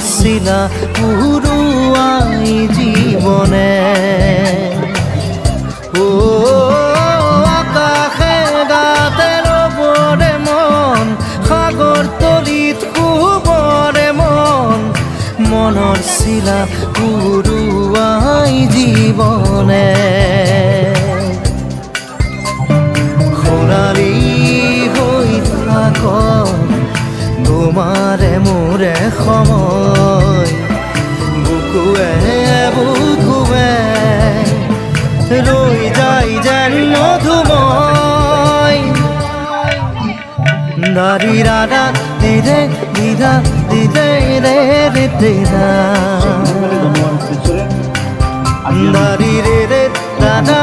শিলা পুরুয়াই জীবনে ও আকাশে গাতে রবরে মন সাগর তলিত শুবরে মন মনৰ শিলা পুরুয়াই জীবনে সোণালী হৈ থাক তোমাৰে মোৰে সময় বুকুৱে বুকুৱে ৰৈ যায় যেন মধুময় দাৰি ৰাধা দিদে দিদা দিদে ৰে ৰে দিদা দাৰি ৰে ৰে ৰাধা